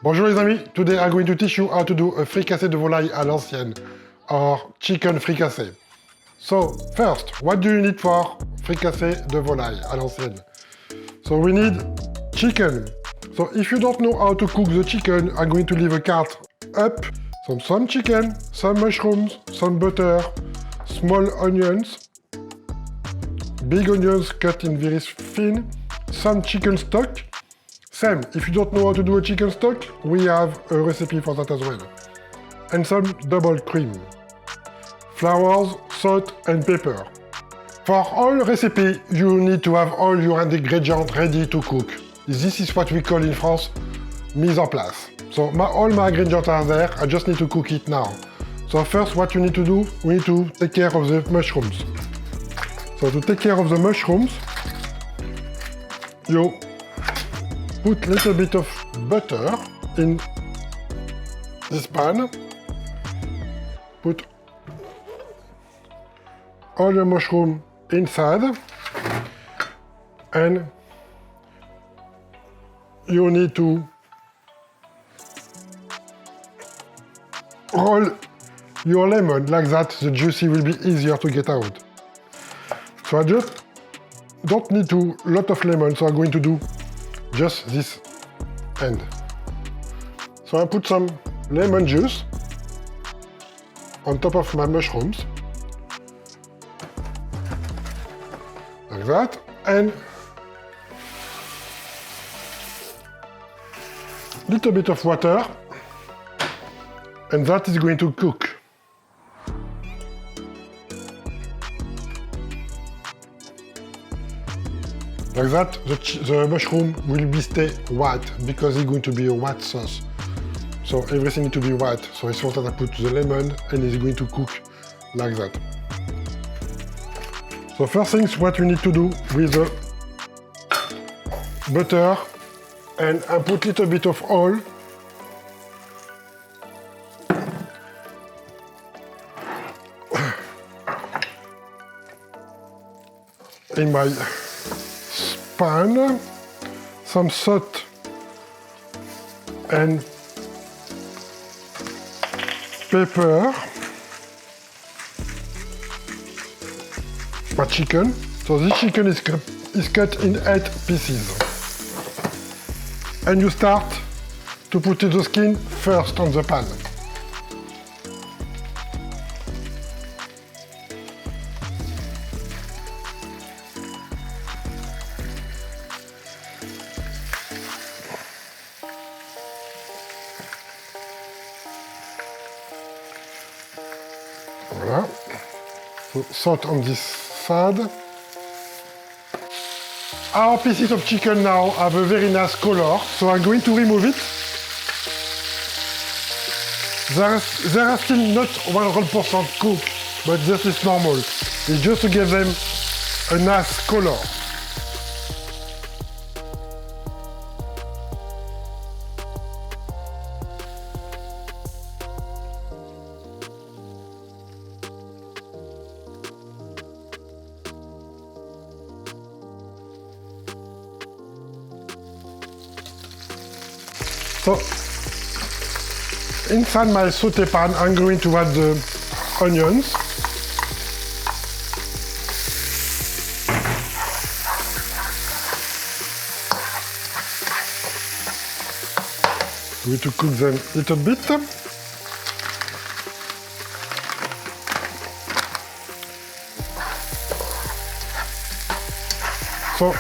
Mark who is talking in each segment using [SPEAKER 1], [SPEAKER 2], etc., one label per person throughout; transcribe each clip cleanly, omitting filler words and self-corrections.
[SPEAKER 1] Bonjour les amis, today I'm going to teach you how to do a fricassee de volaille à l'ancienne, or chicken fricassee. So, first, what do you need for fricassee de volaille à l'ancienne? So we need chicken. So if you don't know how to cook the chicken, I'm going to leave a card up. Some chicken, some mushrooms, some butter, small onions, big onions cut in very thin, some chicken stock. Same, if you don't know how to do a chicken stock, we have a recipe for that as well. And some double cream. Flowers, salt and pepper. For all recipe, you need to have all your ingredients ready to cook. This is what we call in France, mise en place. So all my ingredients are there, I just need to cook it now. So first what you need to do, we need to take care of the mushrooms. So to take care of the mushrooms, you put a little bit of butter in this pan. Put all the mushroom inside. And you need to roll your lemon like that, the juicy will be easier to get out. So I just don't need to lot of lemon, so I'm going to do just this end. So I put some lemon juice on top of my mushrooms, like that, and little bit of water, and that is going to cook. Like that, the mushroom will be stay white because it's going to be a white sauce. So everything needs to be white. So it's important I put the lemon and it's going to cook like that. So first things what you need to do with the butter, and I put a little bit of oil. In my pan, some salt and pepper, my chicken. So this chicken is cut in 8 pieces. And you start to put the skin first on the pan. Voilà. So salt on this side. Our pieces of chicken now have a very nice color, so I'm going to remove it. They are still not 100% cooked, but this is normal. It's just to give them a nice color. So, inside my sauté pan, I'm going to add the onions. Going to cook them a little bit. So,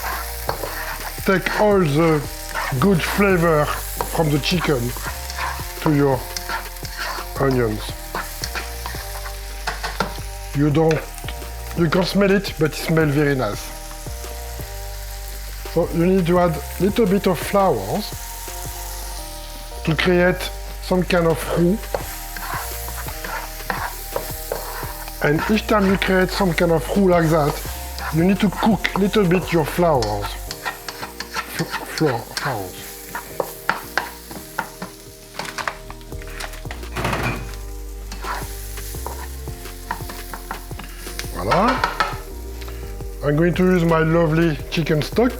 [SPEAKER 1] take all the good flavor from the chicken to your onions. You can smell it, but it smells very nice. So you need to add a little bit of flowers to create some kind of roux. And each time you create some kind of roux like that, you need to cook a little bit your flowers. Flowers. Voilà. I'm going to use my lovely chicken stock.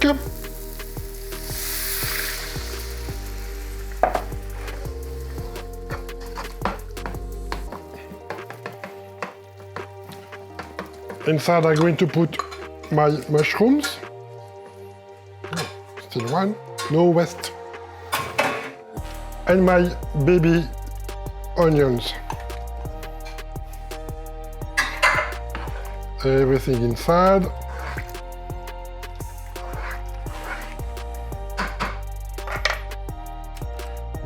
[SPEAKER 1] Inside I'm going to put my mushrooms. Still one, no waste. And my baby onions. Everything inside.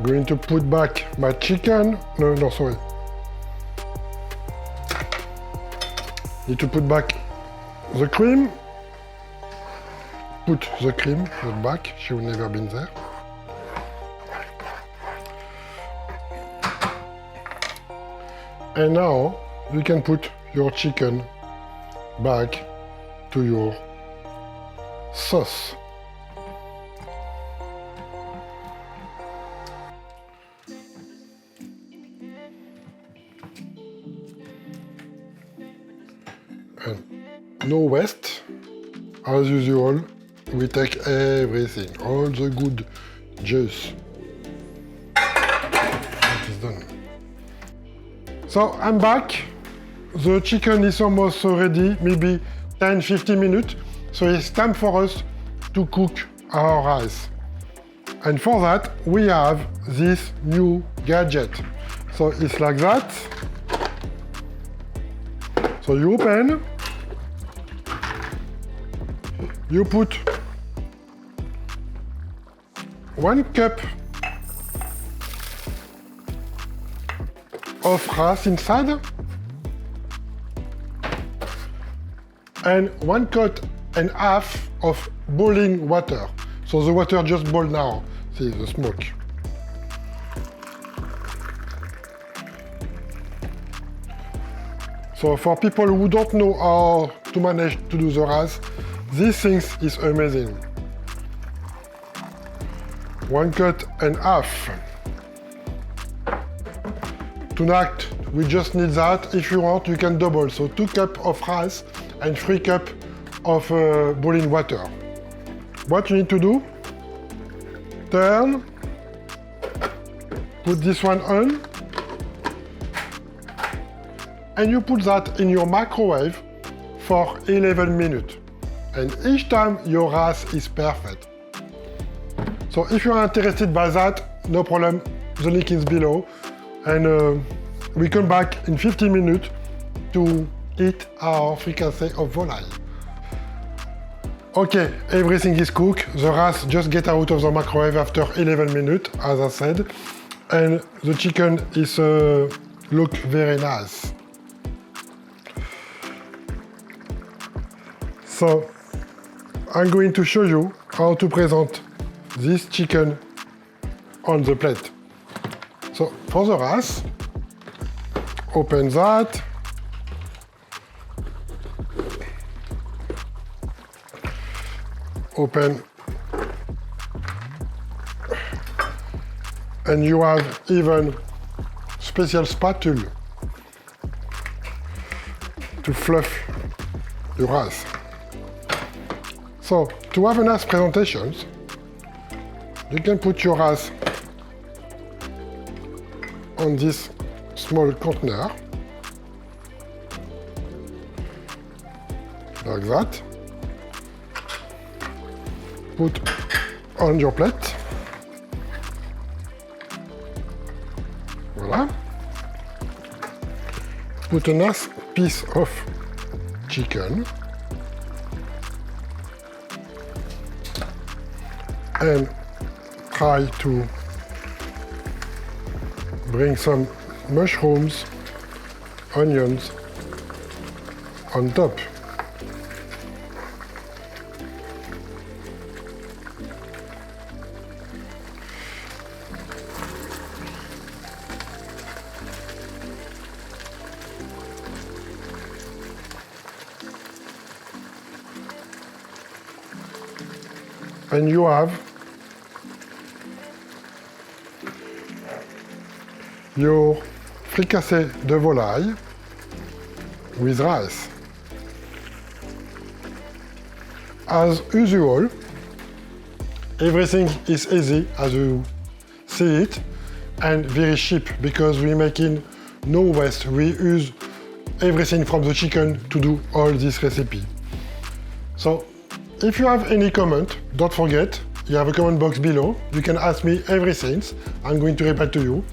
[SPEAKER 1] Going to put back my chicken. No, sorry. Need to put back the cream. Put the cream, not back, she would never been there. And now you can put your chicken back to your sauce. And no waste, as usual, we take everything, all the good juice. That is done. So I'm back. The chicken is almost ready, maybe 10-15 minutes. So it's time for us to cook our rice. And for that, we have this new gadget. So it's like that. So you open, you put 1 cup of rice inside and 1.5 cups of boiling water. So the water just boiled now. See the smoke. So for people who don't know how to manage to do the rice, this thing is amazing. 1.5 cups. Tonight we just need that. If you want, you can double. So 2 cups of rice and 3 cups of boiling water. What you need to do? Turn. Put this one on. And you put that in your microwave for 11 minutes. And each time your rice is perfect. So if you're interested by that, no problem, the link is below. And we come back in 15 minutes to eat our fricassee of volaille. Okay, everything is cooked. The rice just get out of the microwave after 11 minutes, as I said. And the chicken is look very nice. So I'm going to show you how to present this chicken on the plate. So for the rice, open that. Open. And you have even special spatula to fluff your rice. So, to have a nice presentation, you can put your rice on this small container, like that. Put on your plate. Voilà. Put a nice piece of chicken. And try to bring some mushrooms, onions on top. And you have your fricassee de volaille with rice. As usual, everything is easy as you see it and very cheap because we're making no waste. We use everything from the chicken to do all this recipe. So, if you have any comment, don't forget, you have a comment box below. You can ask me everything. I'm going to reply to you.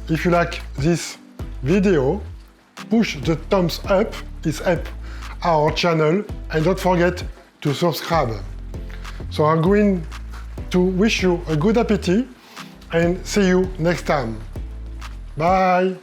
[SPEAKER 1] If you like this video, push the thumbs up. It's help our channel. And don't forget to subscribe. So I'm going to wish you a good appetite and see you next time. Bye.